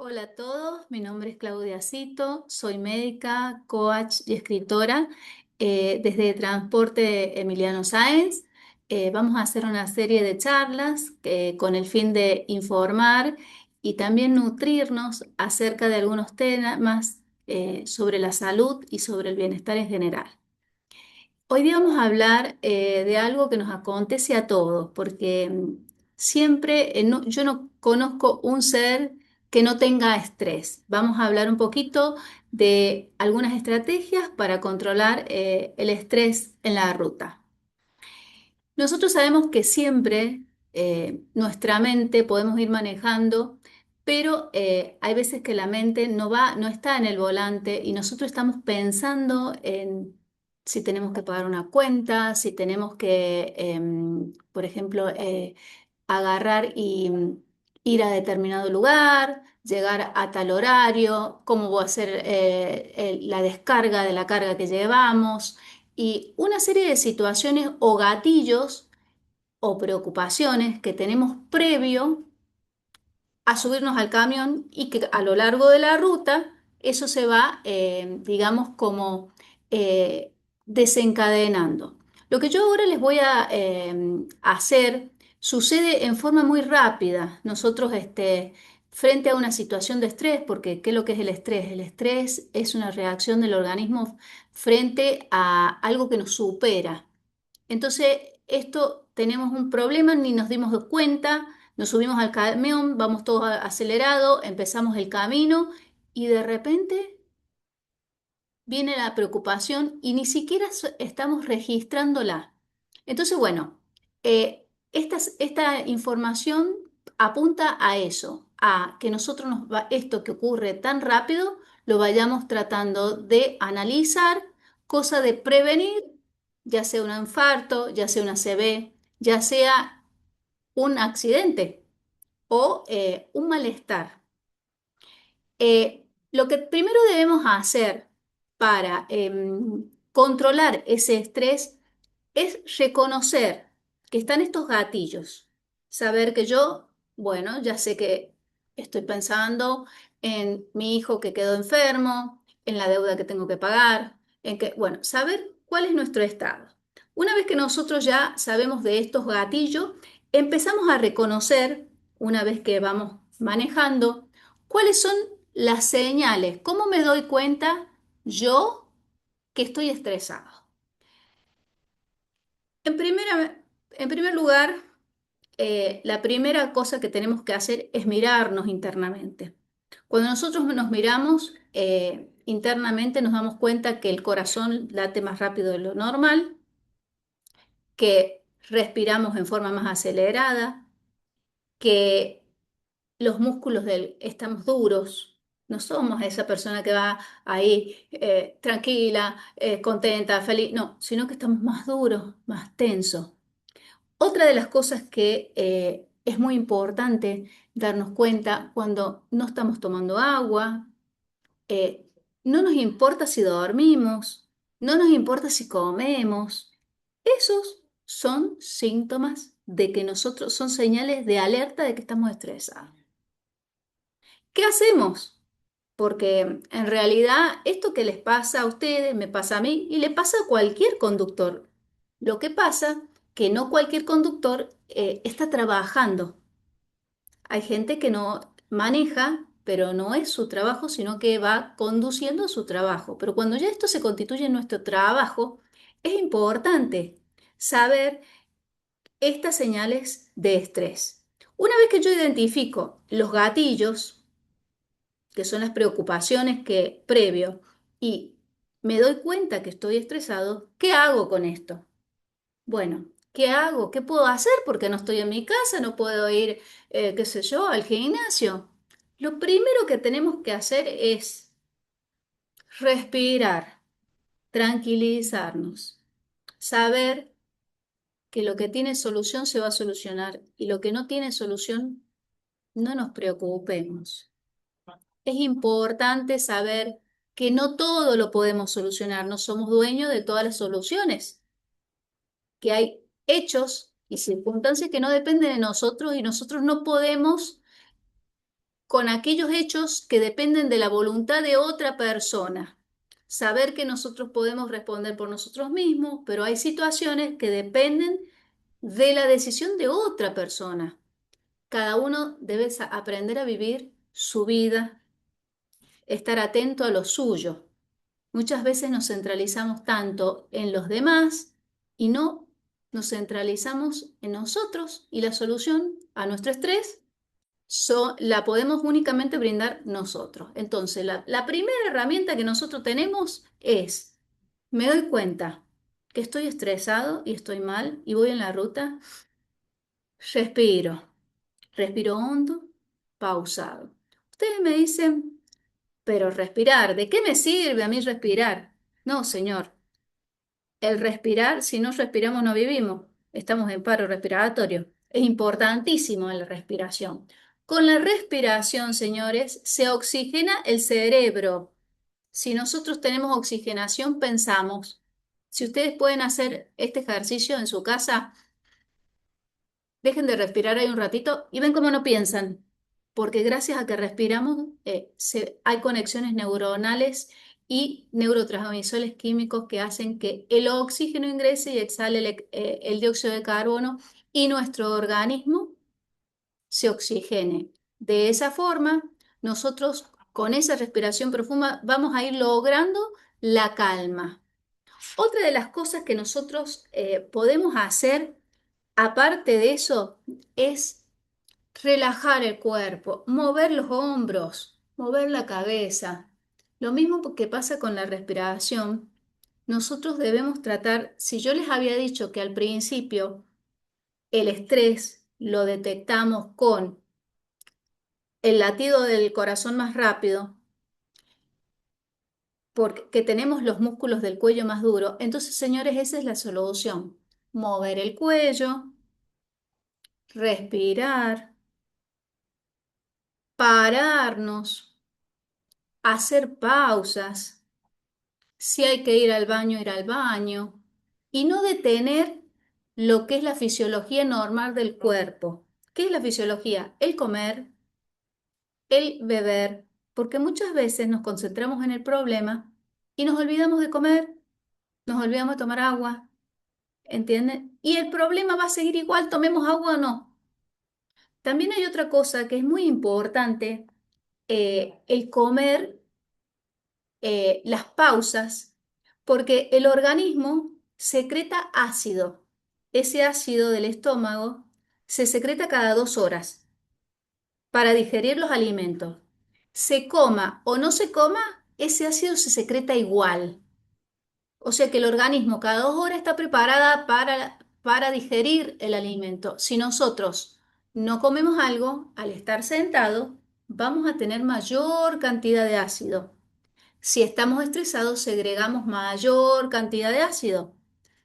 Hola a todos, mi nombre es Claudia Cito, soy médica, coach y escritora desde Transporte Emiliano Sáenz. Vamos a hacer una serie de charlas con el fin de informar y también nutrirnos acerca de algunos temas sobre la salud y sobre el bienestar en general. Hoy día vamos a hablar de algo que nos acontece a todos, porque siempre yo no conozco un ser que no tenga estrés. Vamos a hablar un poquito de algunas estrategias para controlar el estrés en la ruta. Nosotros sabemos que siempre nuestra mente podemos ir manejando, pero hay veces que la mente no está en el volante y nosotros estamos pensando en si tenemos que pagar una cuenta, si tenemos que, por ejemplo, agarrar y ir a determinado lugar, llegar a tal horario, cómo voy a hacer la descarga de la carga que llevamos y una serie de situaciones o gatillos o preocupaciones que tenemos previo a subirnos al camión y que a lo largo de la ruta eso se va, digamos, como eh, desencadenando. Lo que yo ahora les voy a hacer sucede en forma muy rápida. Nosotros, frente a una situación de estrés, porque ¿qué es lo que es el estrés? El estrés es una reacción del organismo frente a algo que nos supera. Entonces, esto tenemos un problema, ni nos dimos cuenta, nos subimos al camión, vamos todos acelerados, empezamos el camino y de repente viene la preocupación y ni siquiera estamos registrándola. Entonces, bueno, esta información apunta a eso, a que nosotros esto que ocurre tan rápido lo vayamos tratando de analizar, cosa de prevenir, ya sea un infarto, ya sea una ACV, ya sea un accidente o un malestar. Lo que primero debemos hacer para controlar ese estrés es reconocer que están estos gatillos. Saber que yo, bueno, ya sé que estoy pensando en mi hijo que quedó enfermo, en la deuda que tengo que pagar, en que, bueno, saber cuál es nuestro estado. Una vez que nosotros ya sabemos de estos gatillos, empezamos a reconocer, una vez que vamos manejando, cuáles son las señales, cómo me doy cuenta yo que estoy estresado. En primer lugar, la primera cosa que tenemos que hacer es mirarnos internamente. Cuando nosotros nos miramos internamente, nos damos cuenta que el corazón late más rápido de lo normal, que respiramos en forma más acelerada, que los músculos estamos duros. No somos esa persona que va ahí tranquila, contenta, feliz. No, sino que estamos más duros, más tensos. Otra de las cosas que es muy importante darnos cuenta cuando no estamos tomando agua, eh, no nos importa si dormimos, no nos importa si comemos. Esos son síntomas de que nosotros son señales de alerta de que estamos estresados. ¿Qué hacemos? Porque en realidad esto que les pasa a ustedes, me pasa a mí y le pasa a cualquier conductor. Lo que pasa que no cualquier conductor está trabajando. Hay gente que no maneja, pero no es su trabajo, sino que va conduciendo su trabajo. Pero cuando ya esto se constituye en nuestro trabajo, es importante saber estas señales de estrés. Una vez que yo identifico los gatillos, que son las preocupaciones que previo, y me doy cuenta que estoy estresado, ¿qué hago con esto? Bueno, ¿qué hago? ¿Qué puedo hacer? Porque no estoy en mi casa, no puedo ir, qué sé yo, al gimnasio. Lo primero que tenemos que hacer es respirar, tranquilizarnos, saber que lo que tiene solución se va a solucionar y lo que no tiene solución, no nos preocupemos. Es importante saber que no todo lo podemos solucionar, no somos dueños de todas las soluciones, que hay hechos y circunstancias que no dependen de nosotros y nosotros no podemos con aquellos hechos que dependen de la voluntad de otra persona. Saber que nosotros podemos responder por nosotros mismos, pero hay situaciones que dependen de la decisión de otra persona. Cada uno debe aprender a vivir su vida, estar atento a lo suyo. Muchas veces nos centralizamos tanto en los demás y no nos centralizamos en nosotros, y la solución a nuestro estrés la podemos únicamente brindar nosotros. Entonces, la primera herramienta que nosotros tenemos es: me doy cuenta que estoy estresado y estoy mal y voy en la ruta, respiro, respiro hondo, pausado. Ustedes me dicen, pero respirar, ¿de qué me sirve a mí respirar? No, señor. El respirar, si no respiramos no vivimos. Estamos en paro respiratorio. Es importantísimo la respiración. Con la respiración, señores, se oxigena el cerebro. Si nosotros tenemos oxigenación, pensamos. Si ustedes pueden hacer este ejercicio en su casa, dejen de respirar ahí un ratito y ven cómo no piensan, porque gracias a que respiramos hay conexiones neuronales y neurotransmisores químicos que hacen que el oxígeno ingrese y exhale el dióxido de carbono y nuestro organismo se oxigene. De esa forma, nosotros con esa respiración profunda vamos a ir logrando la calma. Otra de las cosas que nosotros podemos hacer, aparte de eso, es relajar el cuerpo, mover los hombros, mover la cabeza. Lo mismo que pasa con la respiración. Nosotros debemos tratar, si yo les había dicho que al principio el estrés lo detectamos con el latido del corazón más rápido, porque tenemos los músculos del cuello más duros, entonces, señores, esa es la solución. Mover el cuello, respirar, pararnos, hacer pausas. Si hay que ir al baño y no detener lo que es la fisiología normal del cuerpo. ¿Qué es la fisiología? El comer, el beber, porque muchas veces nos concentramos en el problema y nos olvidamos de comer, nos olvidamos de tomar agua, ¿entienden? Y el problema va a seguir igual, tomemos agua o no. También hay otra cosa que es muy importante, el comer, las pausas, porque el organismo secreta ácido. Ese ácido del estómago se secreta cada 2 horas para digerir los alimentos. Se coma o no se coma, ese ácido se secreta igual. O sea que el organismo cada 2 horas está preparada para digerir el alimento. Si nosotros no comemos algo, al estar sentado, vamos a tener mayor cantidad de ácido. Si estamos estresados, segregamos mayor cantidad de ácido.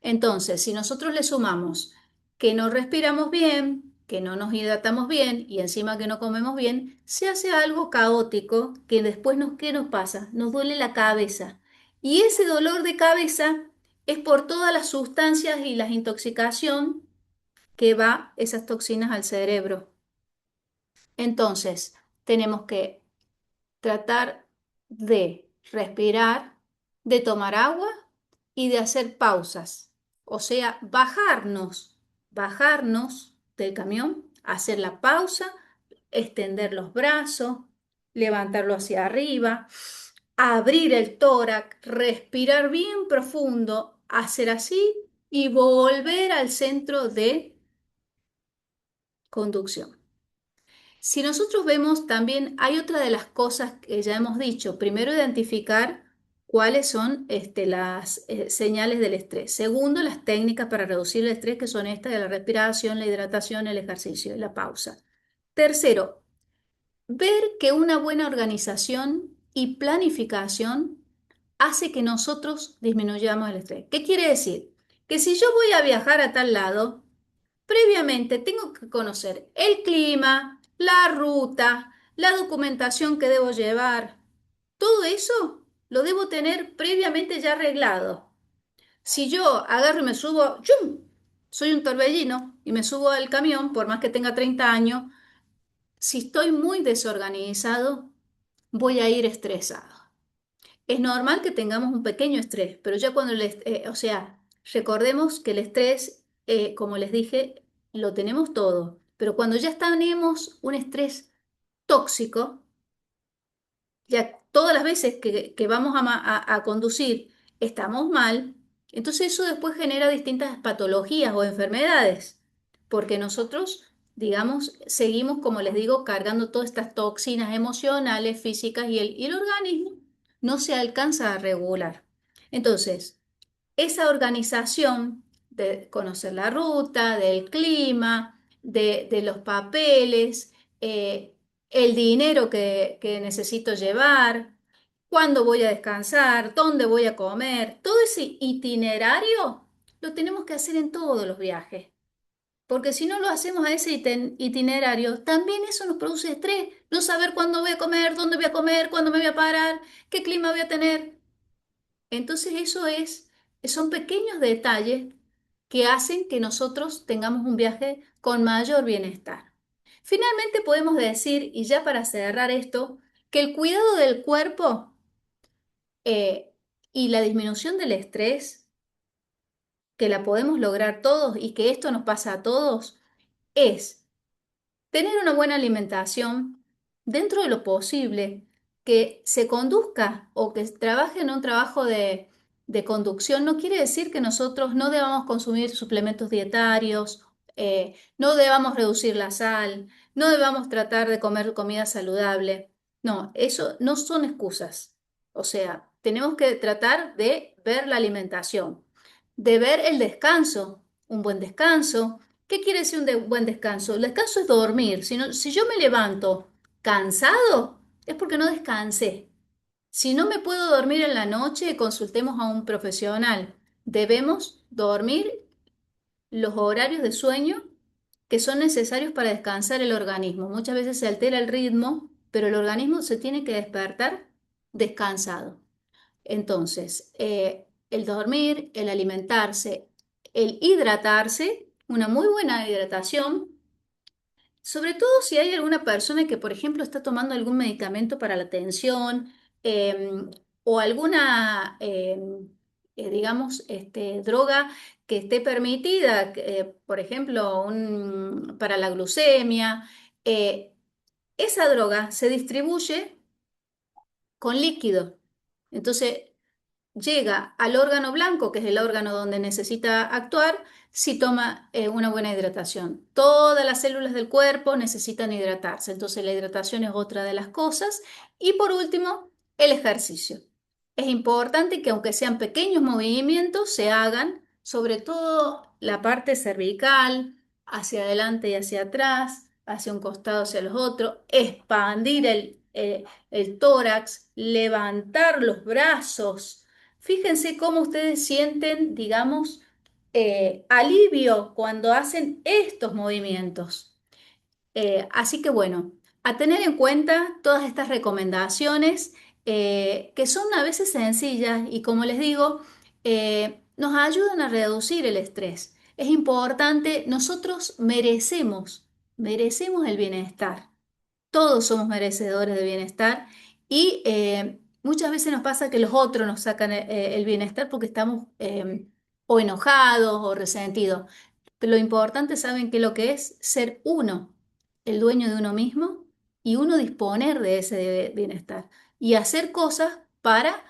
Entonces, si nosotros le sumamos que no respiramos bien, que no nos hidratamos bien y encima que no comemos bien, se hace algo caótico que después ¿qué nos pasa? Nos duele la cabeza. Y ese dolor de cabeza es por todas las sustancias y la intoxicación que va esas toxinas al cerebro. Entonces, tenemos que tratar de respirar, de tomar agua y de hacer pausas. O sea, bajarnos del camión, hacer la pausa, extender los brazos, levantarlo hacia arriba, abrir el tórax, respirar bien profundo, hacer así y volver al centro de conducción. Si nosotros vemos, también hay otra de las cosas que ya hemos dicho. Primero, identificar cuáles son las señales del estrés. Segundo, las técnicas para reducir el estrés, que son estas de la respiración, la hidratación, el ejercicio y la pausa. Tercero, ver que una buena organización y planificación hace que nosotros disminuyamos el estrés. ¿Qué quiere decir? Que si yo voy a viajar a tal lado, previamente tengo que conocer el clima, la ruta, la documentación que debo llevar. Todo eso lo debo tener previamente ya arreglado. Si yo agarro y me subo, ¡chum! Soy un torbellino y me subo al camión, por más que tenga 30 años, Si estoy muy desorganizado, voy a ir estresado. Es normal que tengamos un pequeño estrés, pero ya cuando o sea, recordemos que el estrés, como les dije, lo tenemos todo, pero cuando ya tenemos un estrés tóxico, ya todas las veces que vamos a conducir estamos mal, entonces eso después genera distintas patologías o enfermedades, porque nosotros, digamos, seguimos, como les digo, cargando todas estas toxinas emocionales, físicas y el organismo no se alcanza a regular. Entonces, esa organización de conocer la ruta, del clima, de los papeles, el dinero que necesito llevar, cuándo voy a descansar, dónde voy a comer, todo ese itinerario lo tenemos que hacer en todos los viajes. Porque si no lo hacemos a ese itinerario, también eso nos produce estrés. No saber cuándo voy a comer, dónde voy a comer, cuándo me voy a parar, qué clima voy a tener. Entonces son pequeños detalles que hacen que nosotros tengamos un viaje con mayor bienestar. Finalmente podemos decir, y ya para cerrar esto, que el cuidado del cuerpo eh, y la disminución del estrés, que la podemos lograr todos y que esto nos pasa a todos, es tener una buena alimentación dentro de lo posible, que se conduzca o que trabaje en un trabajo de conducción, no quiere decir que nosotros no debamos consumir suplementos dietarios, no debamos reducir la sal, no debamos tratar de comer comida saludable. No, eso no son excusas. O sea, tenemos que tratar de ver la alimentación, de ver el descanso, un buen descanso. ¿Qué quiere decir buen descanso? El descanso es dormir. Si yo me levanto cansado, es porque no descansé. Si no me puedo dormir en la noche, consultemos a un profesional. Debemos dormir los horarios de sueño que son necesarios para descansar el organismo. Muchas veces se altera el ritmo, pero el organismo se tiene que despertar descansado. Entonces, el dormir, el alimentarse, el hidratarse, una muy buena hidratación, sobre todo si hay alguna persona que, por ejemplo, está tomando algún medicamento para la tensión o alguna, digamos, droga que esté permitida, por ejemplo, para la glucemia. Esa droga se distribuye con líquido. Entonces, llega al órgano blanco, que es el órgano donde necesita actuar, si toma una buena hidratación. Todas las células del cuerpo necesitan hidratarse, entonces la hidratación es otra de las cosas. Y por último, el ejercicio. Es importante que aunque sean pequeños movimientos, se hagan, sobre todo la parte cervical, hacia adelante y hacia atrás, hacia un costado, hacia los otros, expandir el tórax, levantar los brazos. Fíjense cómo ustedes sienten, digamos, alivio cuando hacen estos movimientos. Así que bueno, a tener en cuenta todas estas recomendaciones que son a veces sencillas y como les digo, nos ayudan a reducir el estrés. Es importante, nosotros merecemos el bienestar. Todos somos merecedores de bienestar y muchas veces nos pasa que los otros nos sacan el bienestar porque estamos o enojados o resentidos. Pero lo importante, ¿saben qué es lo que es? Ser uno, el dueño de uno mismo y uno disponer de ese bienestar y hacer cosas para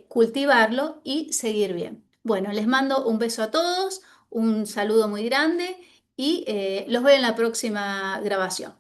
cultivarlo y seguir bien. Bueno, les mando un beso a todos, un saludo muy grande y los veo en la próxima grabación.